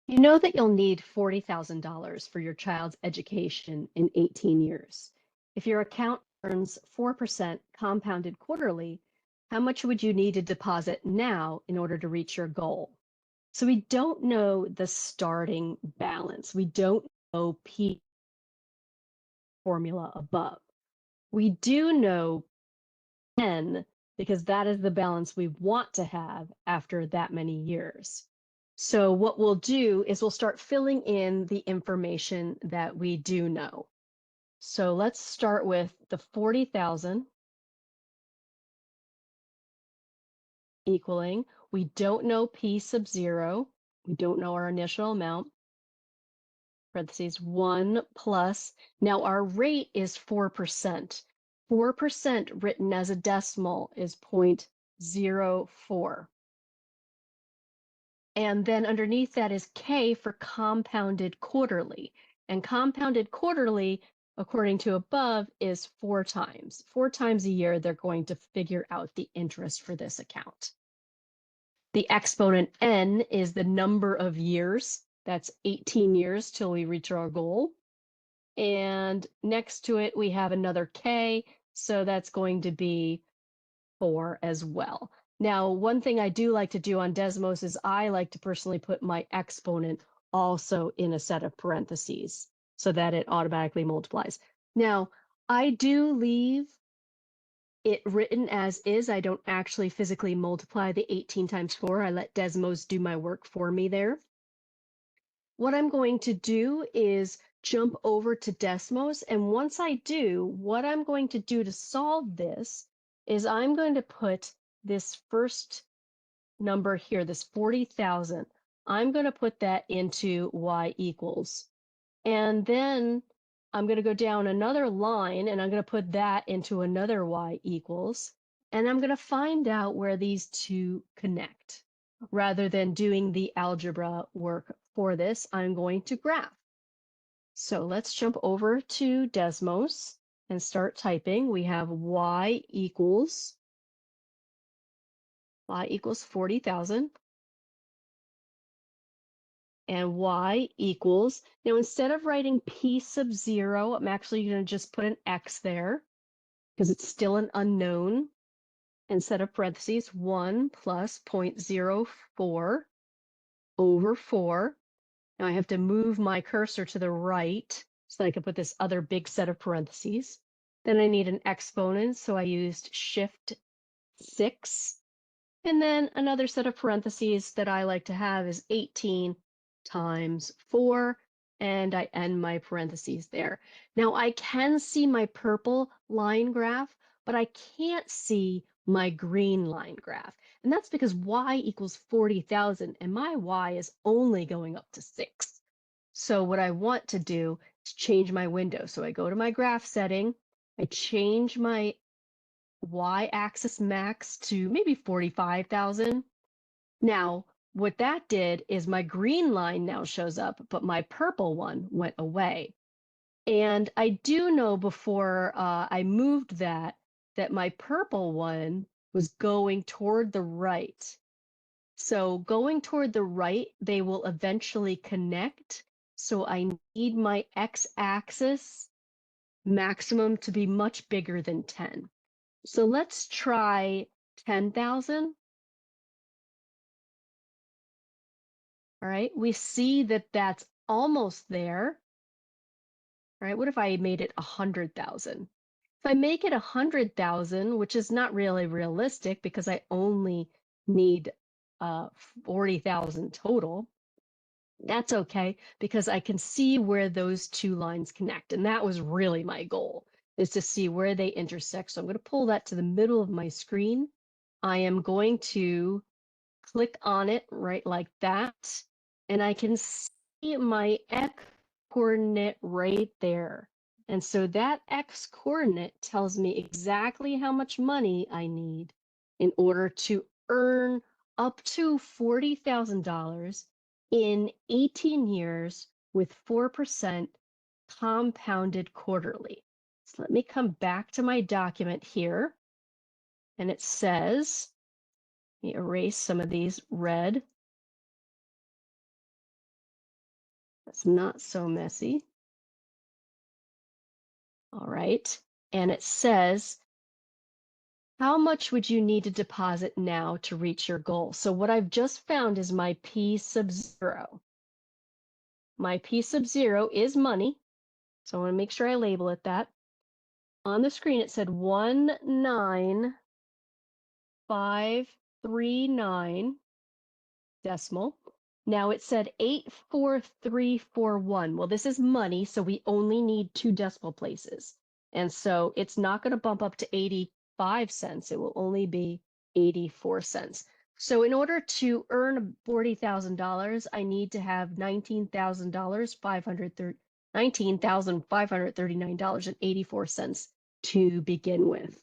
You know that you'll need $40,000 for your child's education in 18 years. If your account earns 4% compounded quarterly, how much would you need to deposit now in order to reach your goal? So we don't know the starting balance. We don't know P formula above. We do know N because that is the balance we want to have after that many years. So what we'll do is we'll start filling in the information that we do know. So let's start with the 40,000 equaling, we don't know P sub 0, we don't know our initial amount, parentheses 1 plus, now our rate is 4%. 4% written as a decimal is 0.04. And then underneath that is K for compounded quarterly. And compounded quarterly, according to above, is 4 times. 4 times a year, they're going to figure out the interest for this account. The exponent N is the number of years. That's 18 years till we reach our goal. And next to it, we have another K. So that's going to be 4 as well. Now, one thing I do like to do on Desmos is I like to personally put my exponent also in a set of parentheses so that it automatically multiplies. Now, I do leave it written as is. I don't actually physically multiply the 18 times 4. I let Desmos do my work for me there. What I'm going to do is jump over to Desmos, and once I do, what I'm going to do to solve this is I'm going to put this first number here, this 40,000, I'm going to put that into y equals. And then I'm going to go down another line and I'm going to put that into another y equals. And I'm going to find out where these two connect. Rather than doing the algebra work for this, I'm going to graph. So let's jump over to Desmos and start typing. We have y equals 40,000. And y equals, now instead of writing P sub 0, I'm actually going to just put an X there because it's still an unknown. Instead of parentheses, 1 plus 0.04 over 4. Now I have to move my cursor to the right so I can put this other big set of parentheses. Then I need an exponent, so I used Shift 6. And then another set of parentheses that I like to have is 18 times 4, and I end my parentheses there. Now I can see my purple line graph, but I can't see my green line graph. And that's because y equals 40,000, and my y is only going up to 6. So what I want to do is change my window. So I go to my graph setting, I change my y-axis max to maybe 45,000. Now, what that did is my green line now shows up, but my purple one went away. And I do know before I moved that my purple one was going toward the right. So going toward the right, they will eventually connect. So I need my x-axis maximum to be much bigger than 10. So let's try 10,000. All right, we see that that's almost there. All right, what if I made it 100,000? If I make it 100,000, which is not really realistic because I only need 40,000 total, that's okay because I can see where those two lines connect. And that was really my goal, is to see where they intersect. So I'm going to pull that to the middle of my screen. I am going to click on it right like that, and I can see my x coordinate right there. And so that x coordinate tells me exactly how much money I need in order to earn up to $40,000 in 18 years with 4% compounded quarterly. So let me come back to my document here, and it says, let me erase some of these red. That's not so messy. All right. And it says, how much would you need to deposit now to reach your goal? So what I've just found is my P sub 0. My P sub 0 is money. So I want to make sure I label it that. On the screen, it said 19539 decimal. Now it said 84341. Well, this is money, so we only need 2 decimal places. And so it's not going to bump up to 85 cents. It will only be 84 cents. So in order to earn $40,000, I need to have $19,539.84 to begin with.